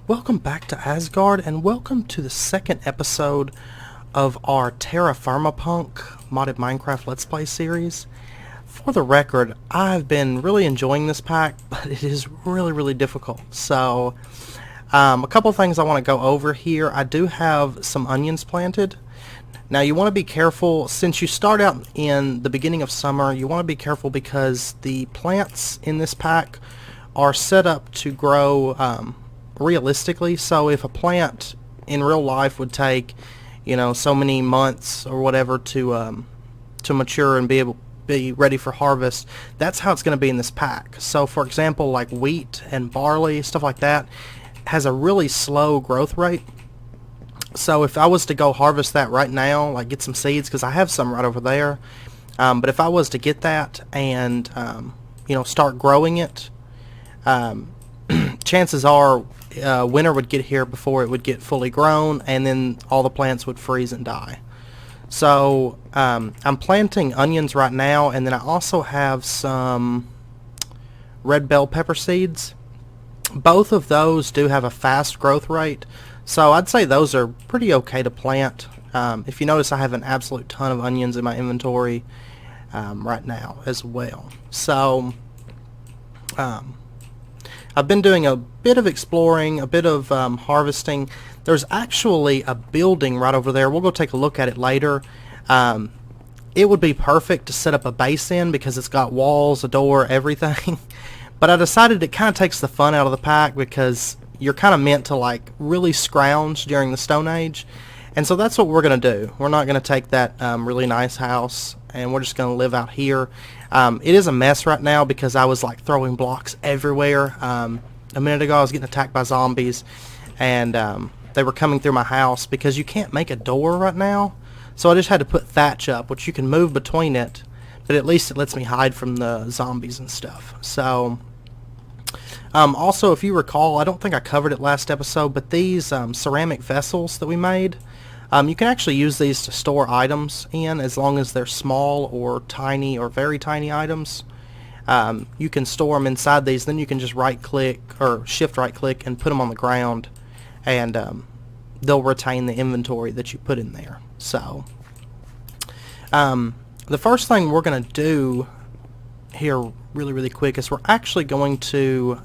Welcome back to Asgard, and welcome to the second episode of our TerraFirmaPunk modded Minecraft Let's Play series. For the record, I've been really enjoying this pack, but it is really difficult. So, a couple of things I want to go over here. I do have some onions planted. Now, you want to be careful, since you start out in the beginning of summer, you want to be careful because the plants in this pack are set up to grow realistically. So if a plant in real life would take, you know, so many months or whatever to mature and be ready for harvest, that's how it's going to be in this pack. So for example, like wheat and barley, stuff like that, has a really slow growth rate. So if I was to go harvest that right now, like get some seeds, because I have some right over there, but if I was to get that and you know, start growing it, chances are winter would get here before it would get fully grown, and then all the plants would freeze and die. So I'm planting onions right now, and then I also have some red bell pepper seeds. Both of those do have a fast growth rate, so I'd say those are pretty okay to plant. If you notice, I have an absolute ton of onions in my inventory right now as well. So I've been doing a bit of exploring, a bit of harvesting. There's actually a building right over there. We'll go take a look at it later. It would be perfect to set up a base in because it's got walls, a door, everything. But I decided it kind of takes the fun out of the pack because you're kind of meant to like really scrounge during the Stone Age. And so that's what we're going to do. We're not going to take that really nice house, and we're just going to live out here. It is a mess right now because I was like throwing blocks everywhere. A minute ago I was getting attacked by zombies, and they were coming through my house because you can't make a door right now. So I just had to put thatch up, which you can move between it, but at least it lets me hide from the zombies and stuff. So also, if you recall, I don't think I covered it last episode, but these ceramic vessels that we made, you can actually use these to store items in as long as they're small or tiny or very tiny items. You can store them inside these, then you can just right click or shift right click and put them on the ground, and they'll retain the inventory that you put in there. So the first thing we're going to do here really quick is we're actually going to,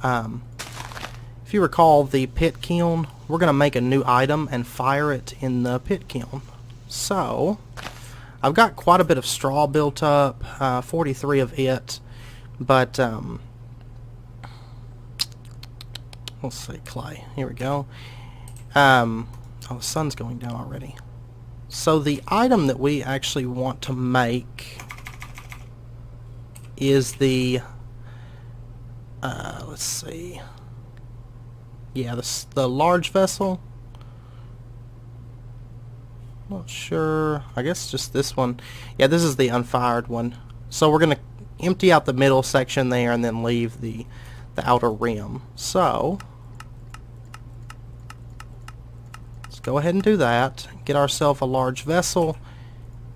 if you recall the pit kiln, we're going to make a new item and fire it in the pit kiln. So I've got quite a bit of straw built up, 43 of it, but let's see, clay, here we go. Oh, the sun's going down already. So the item that we actually want to make is the let's see, yeah, the large vessel. Not sure, I guess just this one. Yeah, this is the unfired one. So we're gonna empty out the middle section there and then leave the outer rim. So let's go ahead and do that, get ourselves a large vessel.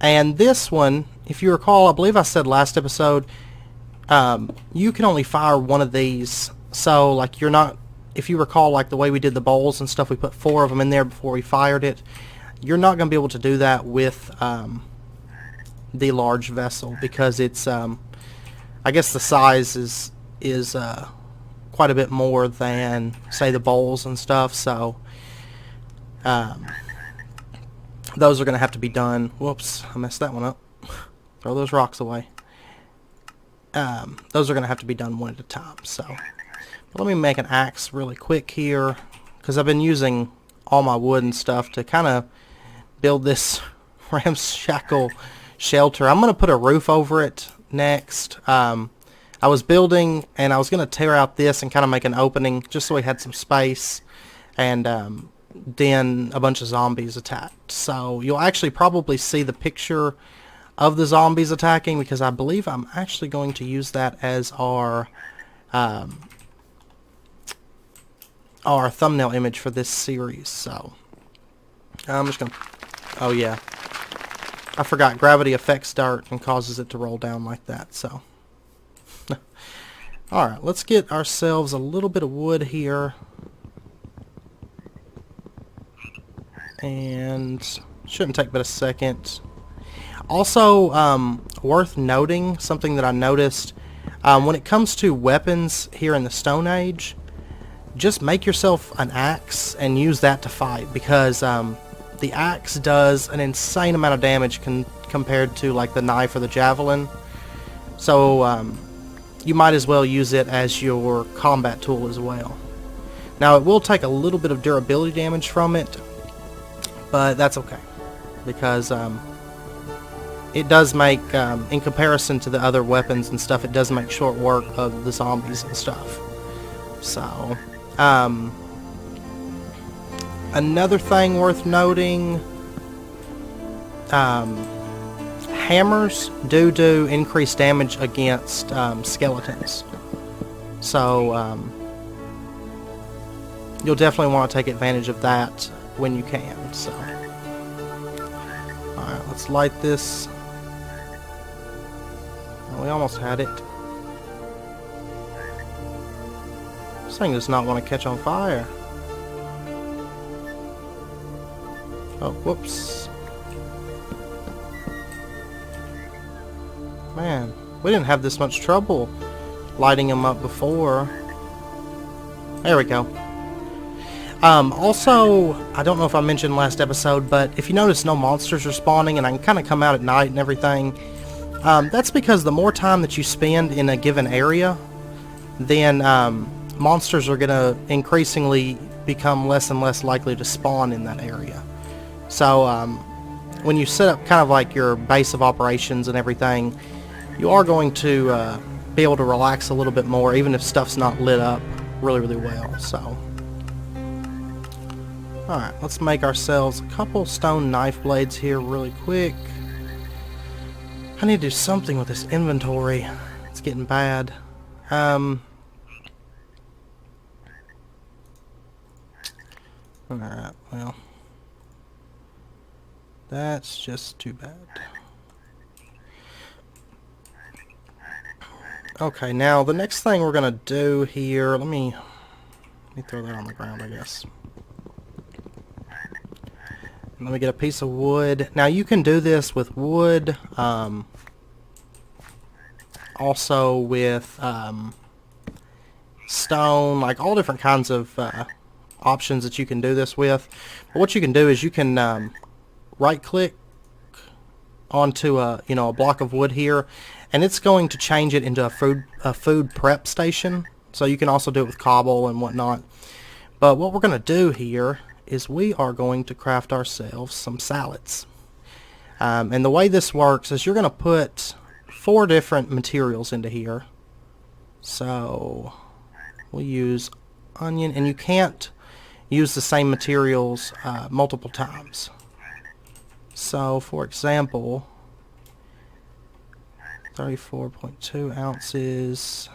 And this one, if you recall, I believe I said last episode, you can only fire one of these. So like, you're not, if you recall, like the way we did the bowls and stuff, we put 4 of them in there before we fired it. You're not going to be able to do that with the large vessel because it's I guess the size is quite a bit more than, say, the bowls and stuff. So those are going to have to be done. Whoops, I messed that one up. Throw those rocks away. Those are going to have to be done one at a time. So let me make an axe really quick here, because I've been using all my wood and stuff to kind of build this ramshackle shelter. I'm going to put a roof over it next. I was building, and I was going to tear out this and kind of make an opening just so we had some space, and then a bunch of zombies attacked. So you'll actually probably see the picture of the zombies attacking, because I believe I'm actually going to use that as our thumbnail image for this series. So I'm just gonna... Oh, yeah. I forgot. Gravity affects dirt and causes it to roll down like that, so... Alright, let's get ourselves a little bit of wood here. And... shouldn't take but a second. Also, worth noting, something that I noticed, when it comes to weapons here in the Stone Age, just make yourself an axe and use that to fight, because the axe does an insane amount of damage compared to like the knife or the javelin. So you might as well use it as your combat tool as well. Now it will take a little bit of durability damage from it, but that's okay, because it does make, in comparison to the other weapons and stuff, it does make short work of the zombies and stuff. So, another thing worth noting, hammers do increase damage against skeletons. So, you'll definitely want to take advantage of that when you can. So, alright, let's light this. We almost had it. This thing does not want to catch on fire. Oh, whoops. Man, we didn't have this much trouble lighting them up before. There we go. Also, I don't know if I mentioned last episode, but if you notice no monsters are spawning and I can kind of come out at night and everything, that's because the more time that you spend in a given area, then monsters are going to increasingly become less and less likely to spawn in that area. So when you set up kind of like your base of operations and everything, you are going to be able to relax a little bit more, even if stuff's not lit up really, really well. So, alright, let's make ourselves a couple stone knife blades here really quick. I need to do something with this inventory. It's getting bad. Alright, well, that's just too bad. Okay, now the next thing we're gonna do here, let me throw that on the ground, I guess. Let me get a piece of wood. Now you can do this with wood, also with stone, like all different kinds of options that you can do this with. But what you can do is you can right click onto a block of wood here, and it's going to change it into a food prep station. So you can also do it with cobble and whatnot. But what we're going to do here is we are going to craft ourselves some salads. And the way this works is you're going to put 4 different materials into here. So we'll use onion, and you can't use the same materials multiple times. So for example, 34.2 ounces.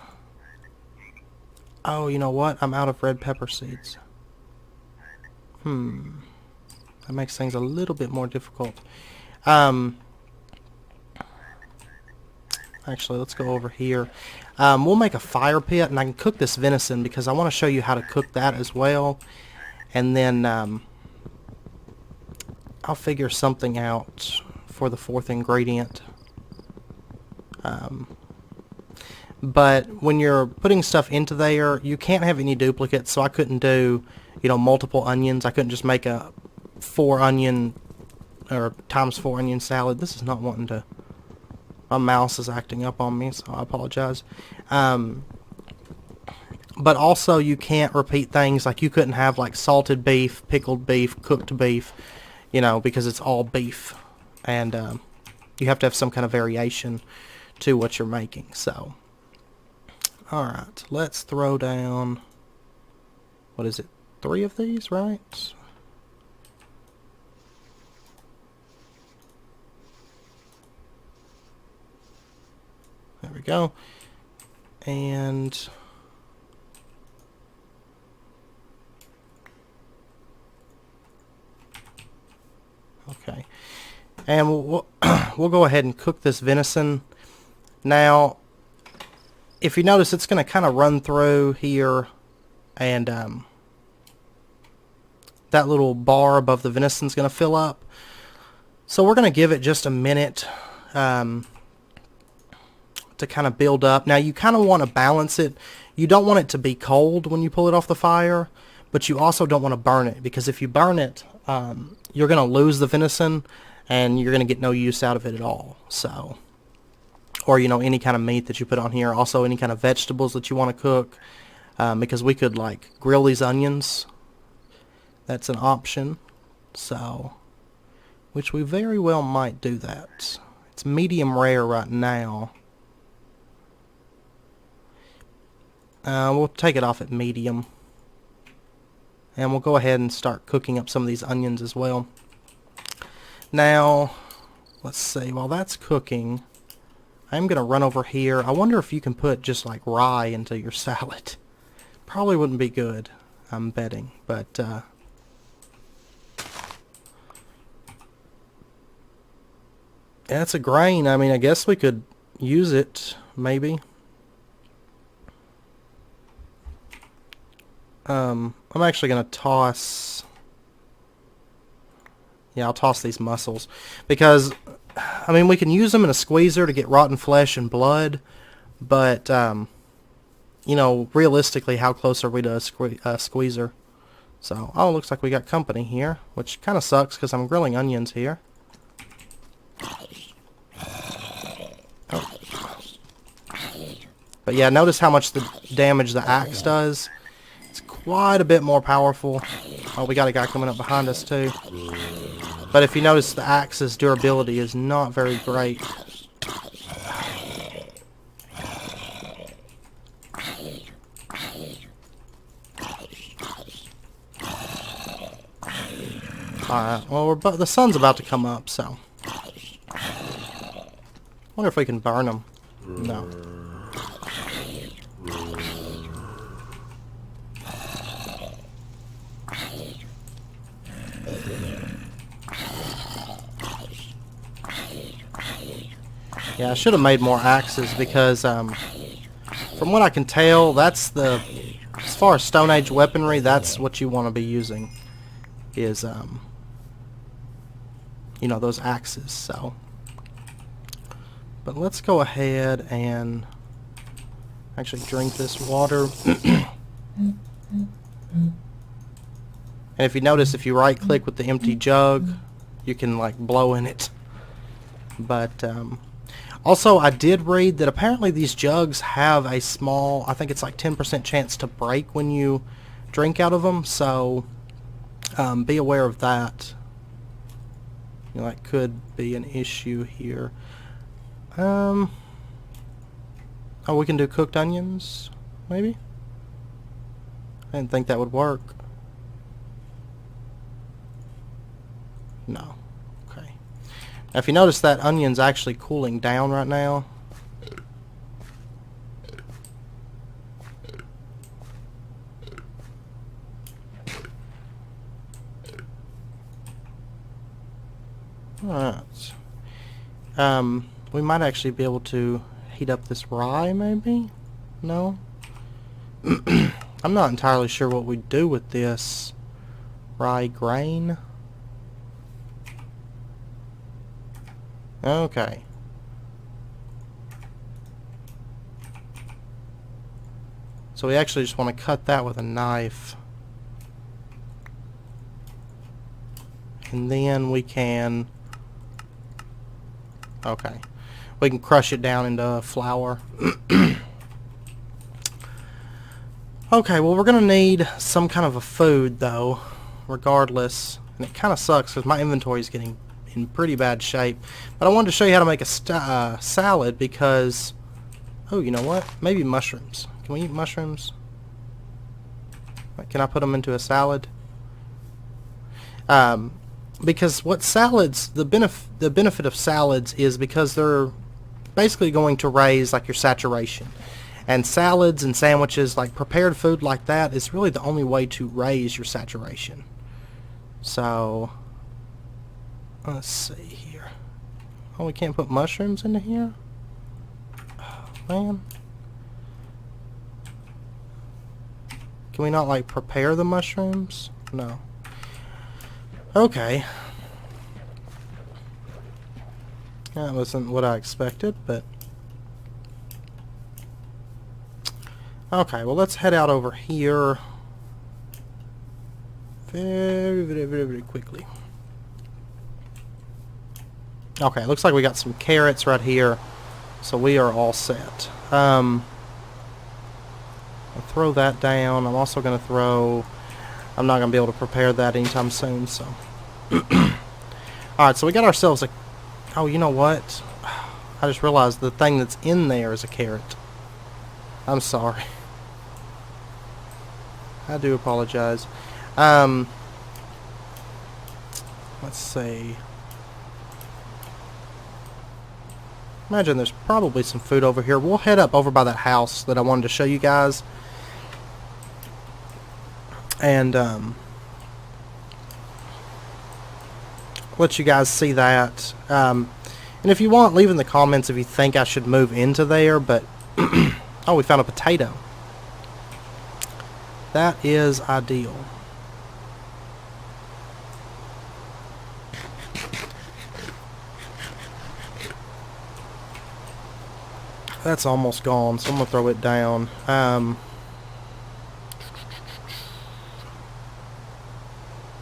Oh, you know what? I'm out of red pepper seeds. That makes things a little bit more difficult. Actually, let's go over here. We'll make a fire pit, and I can cook this venison because I want to show you how to cook that as well. And then I'll figure something out for the 4th ingredient. But when you're putting stuff into there, you can't have any duplicates, so I couldn't do, multiple onions. I couldn't just make a 4 onion or times 4 onion salad. This is not wanting to... My mouse is acting up on me, so I apologize. But also you can't repeat things, like you couldn't have like salted beef, pickled beef, cooked beef, because it's all beef. And you have to have some kind of variation to what you're making. So, alright, let's throw down, what is it, 3 of these, right? There we go. And Okay. And we'll go ahead and cook this venison. Now, if you notice, it's going to kind of run through here, and that little bar above the venison is going to fill up. So we're going to give it just a minute to kind of build up. Now, you kind of want to balance it. You don't want it to be cold when you pull it off the fire, but you also don't want to burn it, because if you burn it, you're going to lose the venison, and you're going to get no use out of it at all. So, or, you know, any kind of meat that you put on here. Also, any kind of vegetables that you want to cook, because we could, like, grill these onions. That's an option. So, which we very well might do that. It's medium rare right now. We'll take it off at medium. And we'll go ahead and start cooking up some of these onions as well. Now, let's see, while that's cooking, I'm going to run over here. I wonder if you can put just like rye into your salad. Probably wouldn't be good, I'm betting, but yeah, it's a grain. I mean, I guess we could use it, maybe. I'm actually going to toss... Yeah, I'll toss these mussels. Because, I mean, we can use them in a squeezer to get rotten flesh and blood. But, you know, realistically, how close are we to a squeezer? So, oh, looks like we got company here. Which kind of sucks, because I'm grilling onions here. Oh. But yeah, notice how much the damage the axe does. It's quite a bit more powerful. Oh, we got a guy coming up behind us too. But if you notice, the axe's durability is not very great. Alright, well, the sun's about to come up, so... wonder if we can burn them. No. Yeah, I should have made more axes, because from what I can tell, that's the... as far as Stone Age weaponry, that's what you want to be using. Is, you know, those axes, so... But let's go ahead and actually drink this water. And if you notice, if you right click with the empty jug, you can like blow in it. But also, I did read that apparently these jugs have a small, I think it's like 10% chance to break when you drink out of them, so be aware of that. You know, that could be an issue here. Oh, we can do cooked onions, maybe? I didn't think that would work. No. Okay. Now, if you notice, that onion's actually cooling down right now. Alright. We might actually be able to heat up this rye, maybe? No? I'm not entirely sure what we do with this rye grain. Okay. So we actually just want to cut that with a knife. And then we can... okay. We can crush it down into flour. Okay, well, we're going to need some kind of a food, though, regardless. And it kind of sucks because my inventory is getting in pretty bad shape. But I wanted to show you how to make a salad because... oh, you know what? Maybe mushrooms. Can we eat mushrooms? Can I put them into a salad? Because what salads... the benefit of salads is because they're basically going to raise like your saturation. And salads and sandwiches, like prepared food like that, is really the only way to raise your saturation. So, Let's see here. Oh, we can't put mushrooms into here? Oh, man. Can we not, like, prepare the mushrooms? No. Okay. That wasn't what I expected, but... Okay, well, let's head out over here very quickly. Okay, looks like we got some carrots right here, so we are all set. I'll throw that down. I'm also going to throw... I'm not going to be able to prepare that anytime soon, so... Alright, so we got ourselves a... Oh, you know what? I just realized the thing that's in there is a carrot. I'm sorry. I do apologize. Let's see. Imagine there's probably some food over here. We'll head up over by that house that I wanted to show you guys. And let you guys see that. And if you want, leave in the comments if you think I should move into there. But oh, we found a potato. That is ideal. That's almost gone, so I'm gonna throw it down. I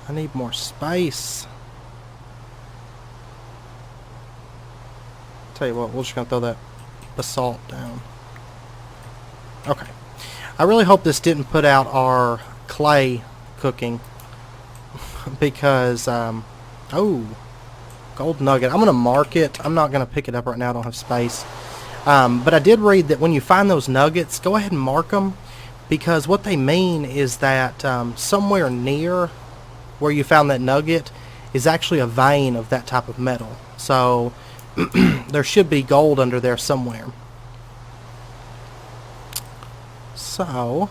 need more space. Tell you what, we're just gonna throw that basalt down. Okay. I really hope this didn't put out our clay cooking because oh, gold nugget. I'm gonna mark it. I'm not gonna pick it up right now. I don't have space. But I did read that when you find those nuggets, go ahead and mark them, because what they mean is that somewhere near where you found that nugget is actually a vein of that type of metal. So there should be gold under there somewhere. So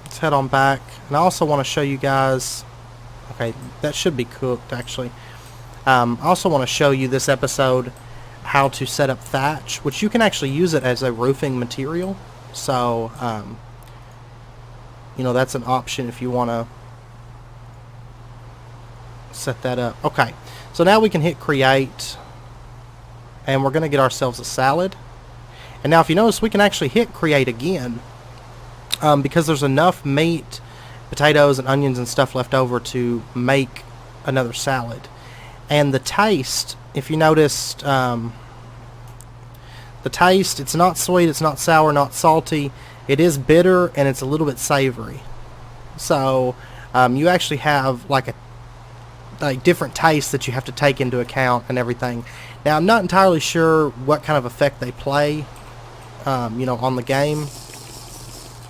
let's head on back. And I also want to show you guys... Okay, that should be cooked actually. I also want to show you this episode how to set up thatch, which you can actually use it as a roofing material. So, you know, that's an option if you want to set that up. Okay, so now we can hit create, and we're going to get ourselves a salad. And now if you notice, we can actually hit create again, because there's enough meat, potatoes, and onions and stuff left over to make another salad. And the taste, if you noticed, the taste, it's not sweet, it's not sour, not salty. It is bitter, and it's a little bit savory. So you actually have like different tastes that you have to take into account and everything. Now, I'm not entirely sure what kind of effect they play, you know, on the game,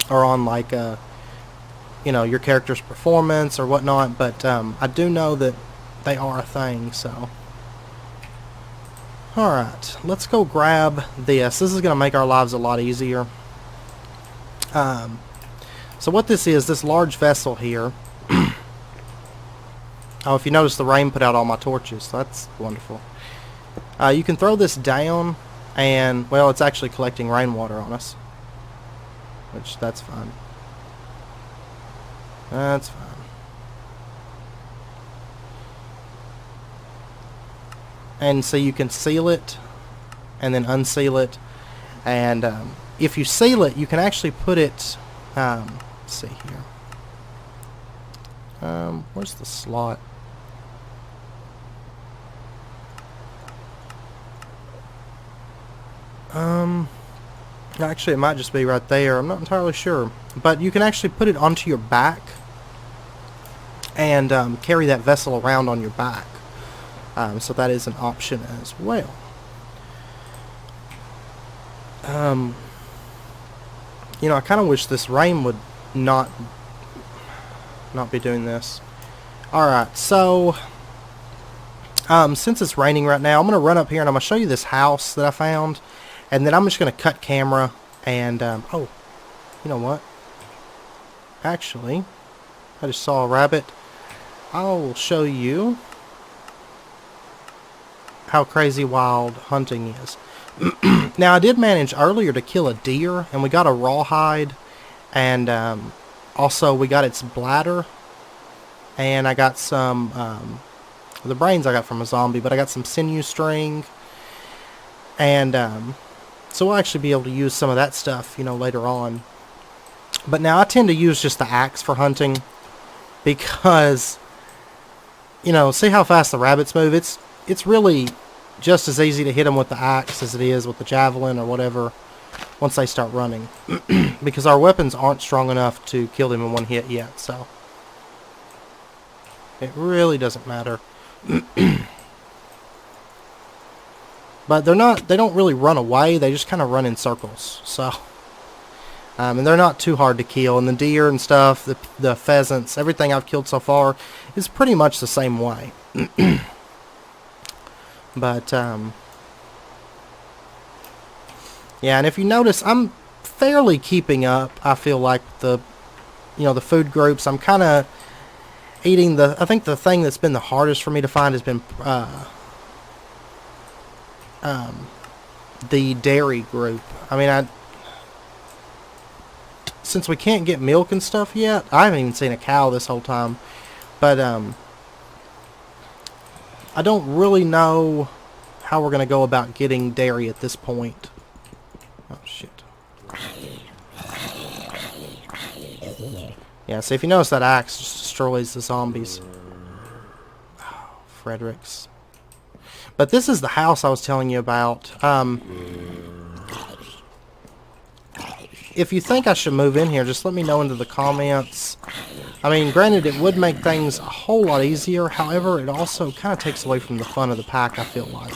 or on like you know, your character's performance or whatnot. But I do know that they are a thing. So alright, let's go grab this. This is going to make our lives a lot easier. So what this is, this large vessel here. Oh, if you notice, the rain put out all my torches, so that's wonderful. You can throw this down, and, well, it's actually collecting rainwater on us, which, that's fine. That's fine. And so you can seal it and then unseal it, and if you seal it, you can actually put it, let's see here, where's the slot? Actually it might just be right there, I'm not entirely sure, but you can actually put it onto your back and carry that vessel around on your back. So that is an option as well. You know, I kind of wish this rain would not be doing this. Alright, so since it's raining right now, I'm going to run up here and I'm going to show you this house that I found, and then I'm just going to cut camera and oh, you know what? Actually, I just saw a rabbit. I'll show you how crazy wild hunting is. Now, I did manage earlier to kill a deer, and we got a rawhide, and also we got its bladder, and I got some, the brains I got from a zombie, but I got some sinew string, and so we'll actually be able to use some of that stuff, you know, later on. But now I tend to use just the axe for hunting, because, you know, see how fast the rabbits move? It's really just as easy to hit them with the axe as it is with the javelin or whatever once they start running. Because our weapons aren't strong enough to kill them in one hit yet, so it really doesn't matter. But they don't really run away, they just kind of run in circles, so and they're not too hard to kill, and the deer and stuff, the pheasants, everything I've killed so far is pretty much the same way. But yeah, and if you notice, I'm fairly keeping up. I feel like the food groups. I'm kind of eating I think the thing that's been the hardest for me to find has been the dairy group. I mean, since we can't get milk and stuff yet, I haven't even seen a cow this whole time. But I don't really know how we're going to go about getting dairy at this point. Oh, shit. Yeah, so if you notice, that axe just destroys the zombies. Oh, Fredericks. But this is the house I was telling you about. If you think I should move in here, just let me know into the comments. I mean, granted, it would make things a whole lot easier. However, it also kind of takes away from the fun of the pack, I feel like.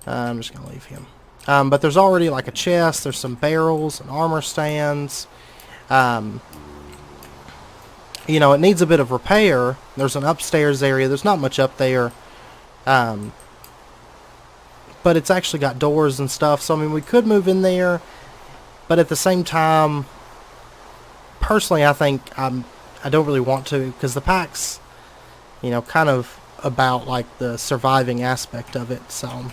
I'm just going to leave him. But there's already like a chest. There's some barrels and armor stands. You know, it needs a bit of repair. There's an upstairs area. There's not much up there. But it's actually got doors and stuff. So, I mean, we could move in there. But at the same time, personally, I think I don't really want to, because the pack's, you know, kind of about like the surviving aspect of it. So,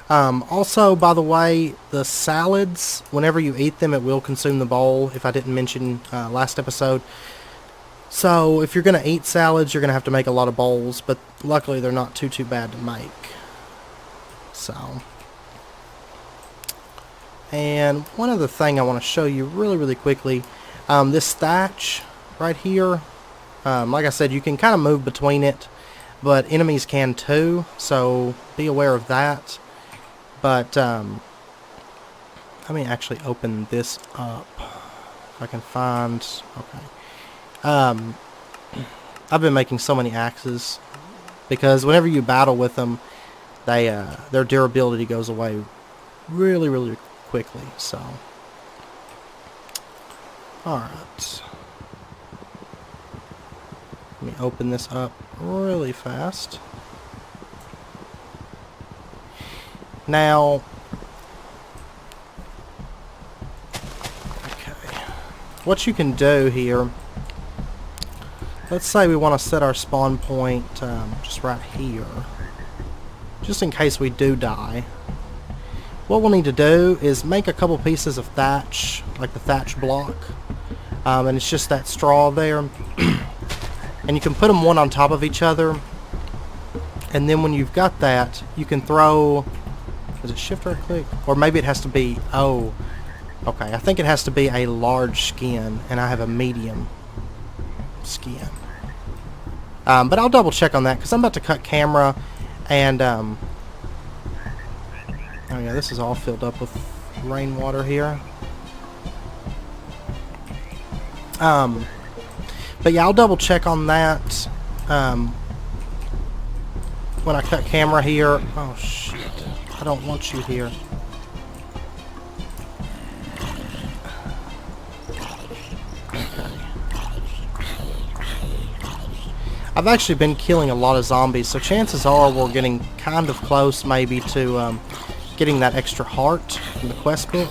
also, by the way, the salads, whenever you eat them, it will consume the bowl. If I didn't mention last episode. So, if you're going to eat salads, you're going to have to make a lot of bowls. But luckily, they're not too bad to make. So. And one other thing I want to show you really quickly, this thatch right here, like I said, you can kind of move between it, but enemies can too, so be aware of that. But let me actually open this up if I can find. Okay. I've been making so many axes because whenever you battle with them, their durability goes away really quickly. So, alright, let me open this up really fast. Now, okay, what you can do here, let's say we want to set our spawn point just right here, just in case we do die. What we'll need to do is make a couple pieces of thatch, like the thatch block, and it's just that straw there, and you can put them one on top of each other, and then when you've got that, you can throw, is it shift right click? Or maybe it has to be, oh, okay, I think it has to be a large skin, and I have a medium skin. But I'll double check on that, because I'm about to cut camera, and, oh yeah, this is all filled up with rainwater here. But yeah, I'll double check on that when I cut camera here. Oh shit, I don't want you here. Okay. I've actually been killing a lot of zombies, so chances are we're getting kind of close maybe to getting that extra heart from the quest book.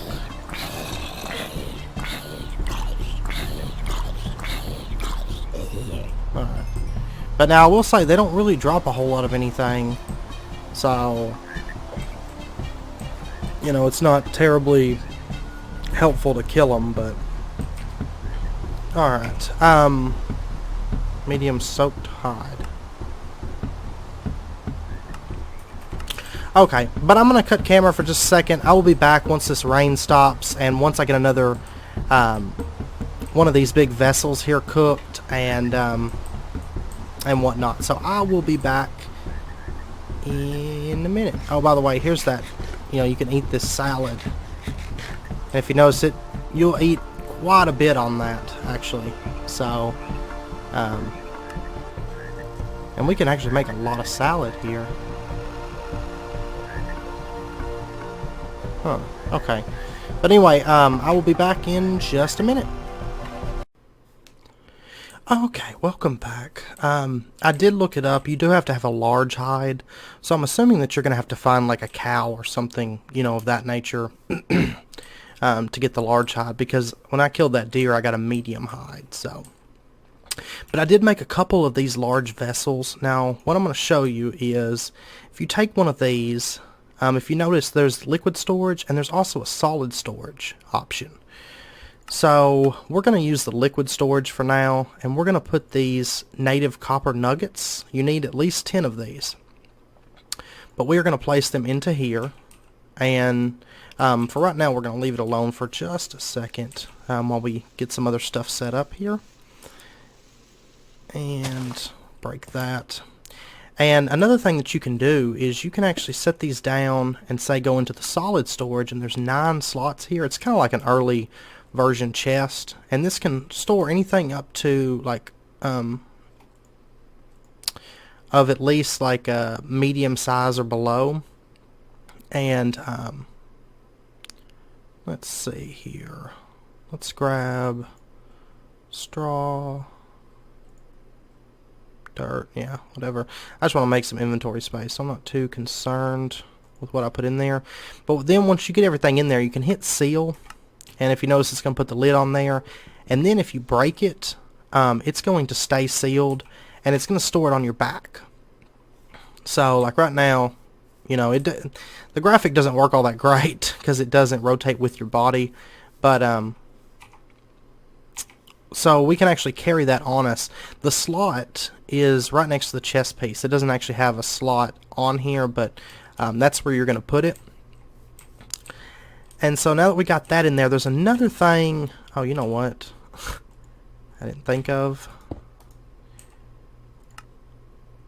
But now I will say they don't really drop a whole lot of anything. So, you know, it's not terribly helpful to kill them, but... Alright, medium soaked hide. Okay, but I'm going to cut camera for just a second. I will be back once this rain stops, and once I get another, one of these big vessels here cooked, and whatnot. So I will be back in a minute. Oh, by the way, here's that, you know, you can eat this salad. And if you notice it, you'll eat quite a bit on that, actually. So, and we can actually make a lot of salad here. Huh, okay. But anyway, I will be back in just a minute. Okay, welcome back. I did look it up. You do have to have a large hide. So I'm assuming that you're going to have to find like a cow or something, you know, of that nature to get the large hide. Because when I killed that deer, I got a medium hide, so... But I did make a couple of these large vessels. Now, what I'm going to show you is, if you take one of these... if you notice, there's liquid storage and there's also a solid storage option. So we're going to use the liquid storage for now, and we're going to put these native copper nuggets. You need at least 10 of these. But we're going to place them into here, and for right now we're going to leave it alone for just a second while we get some other stuff set up here. And break that. And another thing that you can do is you can actually set these down and say go into the solid storage, and there's 9 slots here. It's kind of like an early version chest, and this can store anything up to like of at least like a medium size or below. And let's see here. Let's grab straw, dirt, yeah, whatever. I just want to make some inventory space, so I'm not too concerned with what I put in there. But then once you get everything in there, you can hit seal, and if you notice, it's going to put the lid on there. And then if you break it, it's going to stay sealed, and it's going to store it on your back. So like right now, you know, the graphic doesn't work all that great because it doesn't rotate with your body, but so we can actually carry that on us. The slot is right next to the chest piece. It doesn't actually have a slot on here, but that's where you're going to put it. And so now that we got that in there, there's another thing. Oh, you know what? I didn't think of.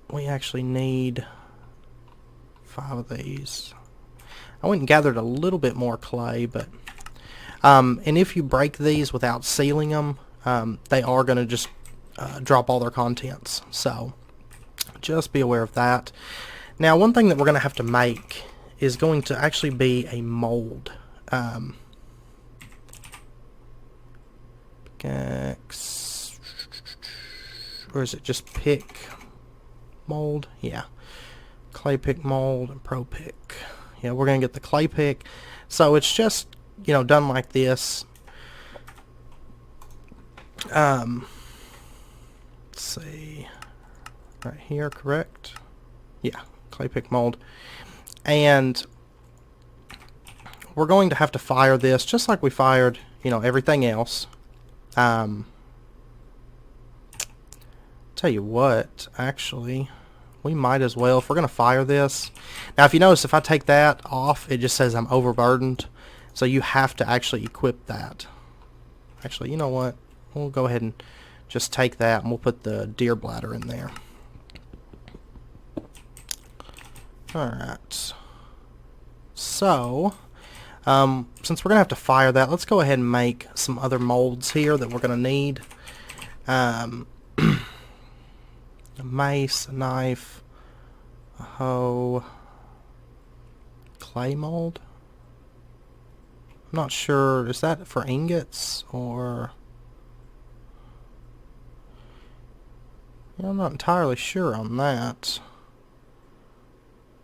We actually need 5 of these. I went and gathered a little bit more clay, but and if you break these without sealing them, they are going to just drop all their contents. So just be aware of that. Now, one thing that we're going to have to make is going to actually be a mold. Pickaxe, or is it just pick mold? Yeah, clay pick mold and pro pick. Yeah, we're going to get the clay pick. So it's just, you know, done like this. Let's see, right here, correct? Yeah, clay pick mold. And we're going to have to fire this just like we fired, you know, everything else. Tell you what, actually, we might as well, if we're going to fire this. Now, if you notice, if I take that off, it just says I'm overburdened. So you have to actually equip that. Actually, you know what? We'll go ahead and just take that, and we'll put the deer bladder in there. Alright. So, since we're going to have to fire that, let's go ahead and make some other molds here that we're going to need. A mace, a knife, a hoe, clay mold. I'm not sure, is that for ingots or... Yeah, I'm not entirely sure on that.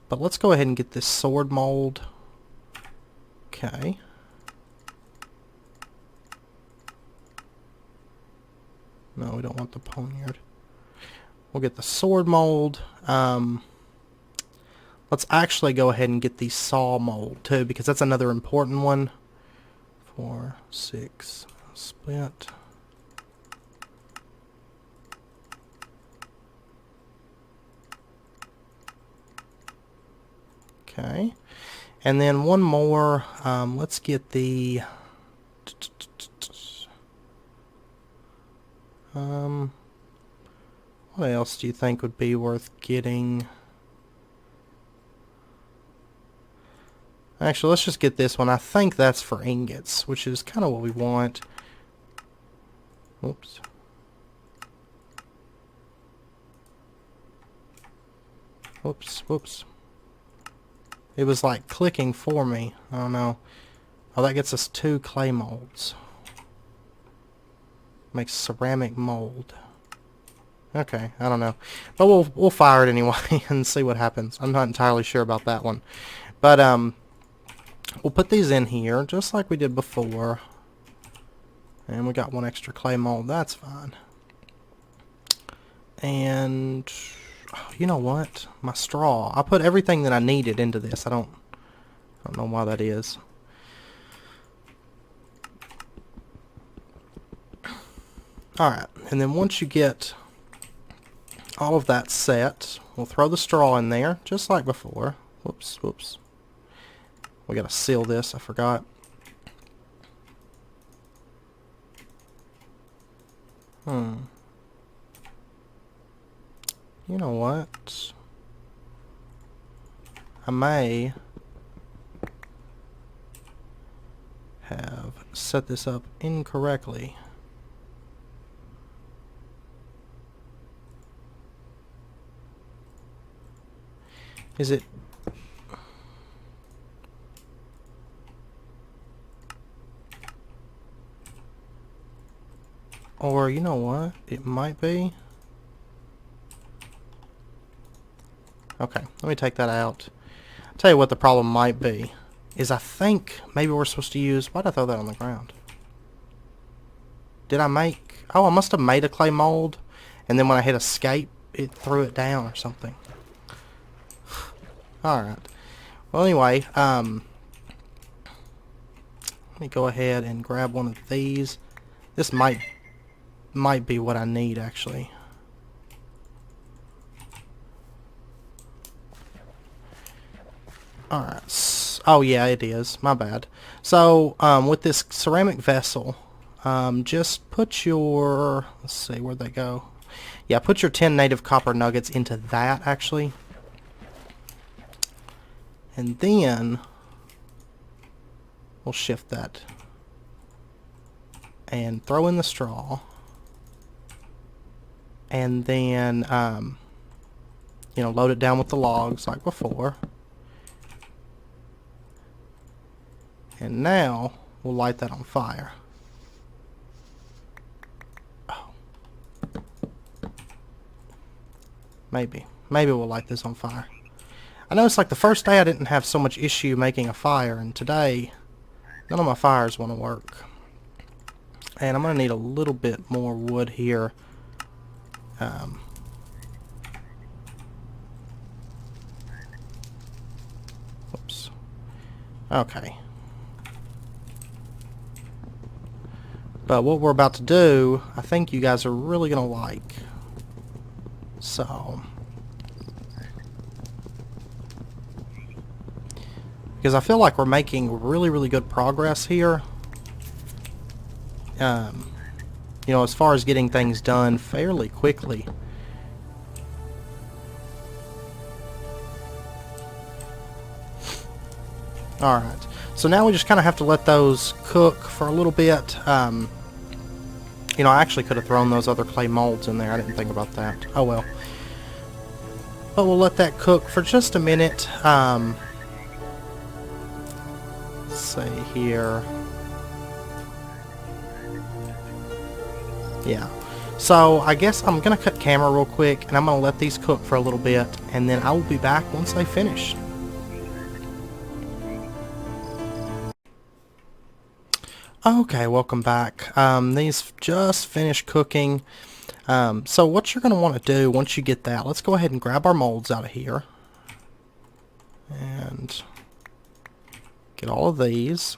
But let's go ahead and get this sword mold. Okay. No, we don't want the poniard. We'll get the sword mold. Let's actually go ahead and get the saw mold too, because that's another important one. 4, 6, split. Okay. And then one more. Let's get the... what else do you think would be worth getting? Actually, let's just get this one. I think that's for ingots, which is kind of what we want. Oops. Whoops, whoops. It was like clicking for me. I don't know. Oh, that gets us 2 clay molds. Makes ceramic mold. Okay, I don't know. But we'll fire it anyway and see what happens. I'm not entirely sure about that one. But we'll put these in here just like we did before. And we got 1 extra clay mold. That's fine. And oh, you know what? My straw. I put everything that I needed into this. I don't know why that is. Alright, and then once you get all of that set, we'll throw the straw in there, just like before. Whoops, whoops. We gotta seal this, I forgot. You know what? I may have set this up incorrectly. Is it... or you know what? It might be. Okay, let me take that out. I'll tell you what the problem might be. Is I think maybe we're supposed to use... why'd I throw that on the ground? Did I make... oh, I must have made a clay mold. And then when I hit escape, it threw it down or something. Alright. Well, anyway, let me go ahead and grab one of these. This might be what I need, actually. Alright. Oh, yeah, it is. My bad. So, with this ceramic vessel, just put your... let's see, where'd they go? Yeah, put your 10 native copper nuggets into that, actually. And then we'll shift that and throw in the straw, and then you know, load it down with the logs like before. And now we'll light that on fire. Oh. Maybe we'll light this on fire. I know it's like the first day I didn't have so much issue making a fire, and today none of my fires want to work. And I'm going to need a little bit more wood here. Whoops. Okay. But what we're about to do, I think you guys are really going to like. So... because I feel like we're making really good progress here. You know, as far as getting things done fairly quickly. Alright, so now we just kind of have to let those cook for a little bit. You know, I actually could have thrown those other clay molds in there. I didn't think about that. Oh well. But we'll let that cook for just a minute. Say here. Yeah. So I guess I'm gonna cut camera real quick, and I'm gonna let these cook for a little bit, and then I will be back once they finish. Okay, welcome back. These just finished cooking. So what you're going to want to do once you get that, let's go ahead and grab our molds out of here and get all of these.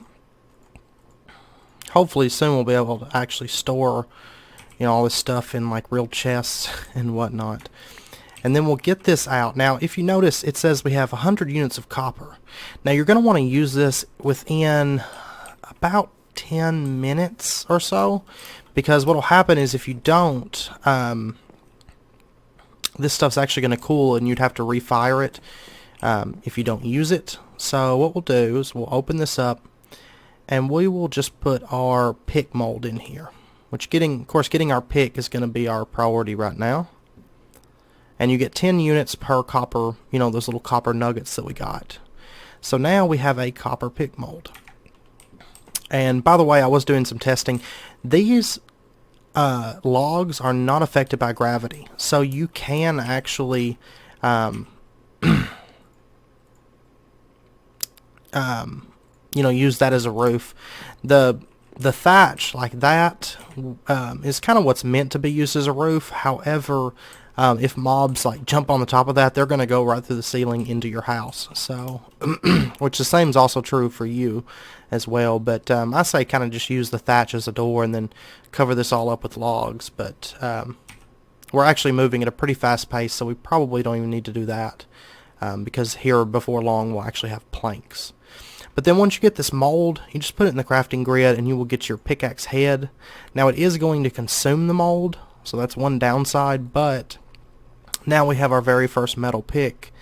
Hopefully soon we'll be able to actually store, you know, all this stuff in like real chests and whatnot. And then we'll get this out. Now if you notice, it says we have 100 units of copper. Now you're going to want to use this within about 10 minutes or so, because what will happen is if you don't, this stuff's actually going to cool and you'd have to refire it if you don't use it. So what we'll do is we'll open this up and we will just put our pick mold in here, which of course getting our pick is going to be our priority right now. And you get 10 units per copper, you know, those little copper nuggets that we got. So now we have a copper pick mold. And by the way, I was doing some testing. These logs are not affected by gravity, so you can actually you know, use that as a roof. The thatch like that is kind of what's meant to be used as a roof. However, if mobs like jump on the top of that, they're going to go right through the ceiling into your house. So, which the same is also true for you as well. But I say kind of just use the thatch as a door and then cover this all up with logs. But we're actually moving at a pretty fast pace, so we probably don't even need to do that because here before long we'll actually have planks. But then once you get this mold, you just put it in the crafting grid and you will get your pickaxe head. Now it is going to consume the mold, so that's one downside, but now we have our very first metal pick,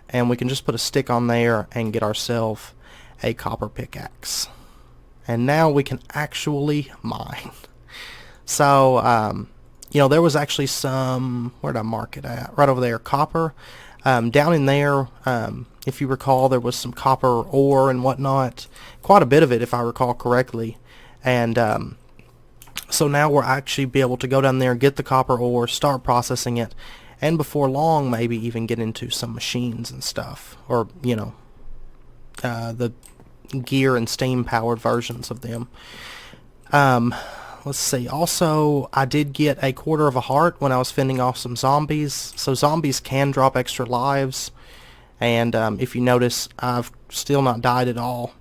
and we can just put a stick on there and get ourselves a copper pickaxe. And now we can actually mine. So, you know, there was actually some, where did I mark it at? Right over there, copper. Down in there, if you recall, there was some copper ore and whatnot. Quite a bit of it, if I recall correctly. And so now we'll actually be able to go down there, get the copper ore, start processing it, and before long maybe even get into some machines and stuff, or you know, the gear and steam powered versions of them. Let's see, also I did get a quarter of a heart when I was fending off some zombies. So zombies can drop extra lives, and if you notice, I've still not died at all.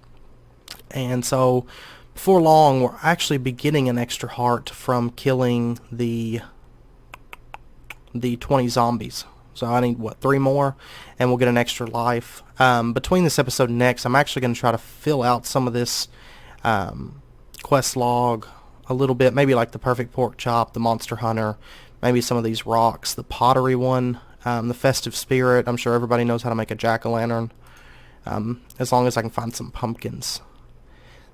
And so before long we'll actually be getting an extra heart from killing the 20 zombies. So I need, what, 3 more, and we'll get an extra life. Between this episode and next, I'm actually going to try to fill out some of this quest log a little bit, maybe like the perfect pork chop, the monster hunter, maybe some of these rocks, the pottery one, the festive spirit. I'm sure everybody knows how to make a jack-o'-lantern, as long as I can find some pumpkins.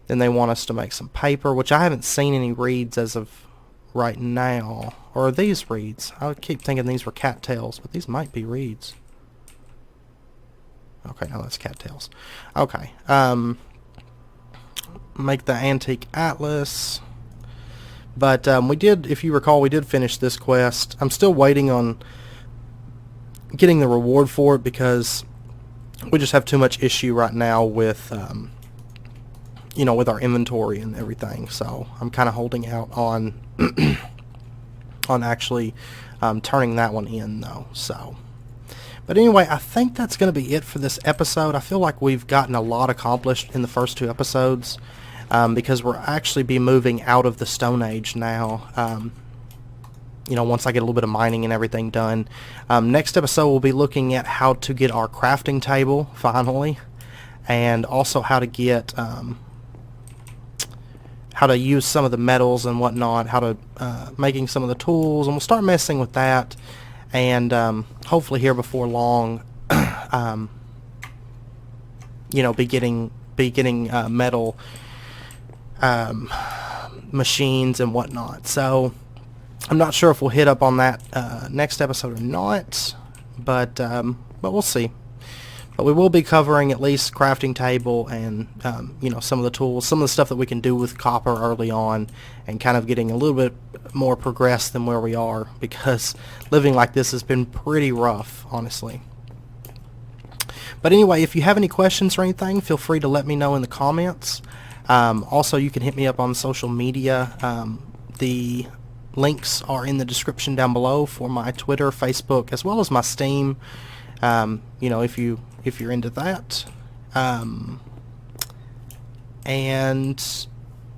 Then they want us to make some paper, which I haven't seen any reeds as of right now. Or are these reeds? I would keep thinking these were cattails, but these might be reeds. Okay, no, that's cattails. Okay, make the antique atlas. But we did, if you recall, we did finish this quest. I'm still waiting on getting the reward for it because we just have too much issue right now with you know, with our inventory and everything. So I'm kind of holding out on on actually turning that one in though. So, but anyway, I think that's going to be it for this episode. I feel like we've gotten a lot accomplished in the first 2 episodes because we're actually be moving out of the Stone Age now. You know, once I get a little bit of mining and everything done. Next episode we'll be looking at how to get our crafting table finally, and also how to get how to use some of the metals and whatnot, how to making some of the tools, and we'll start messing with that, and hopefully here before long you know, be getting metal machines and whatnot. So I'm not sure if we'll hit up on that next episode or not, but we'll see. But we will be covering at least crafting table and you know, some of the tools, some of the stuff that we can do with copper early on, and kind of getting a little bit more progressed than where we are, because living like this has been pretty rough, honestly. But anyway, if you have any questions or anything, feel free to let me know in the comments. Also, you can hit me up on social media. The links are in the description down below for my Twitter, Facebook, as well as my Steam. You know, if you're into that. And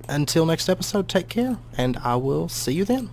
until next episode, take care, and I will see you then.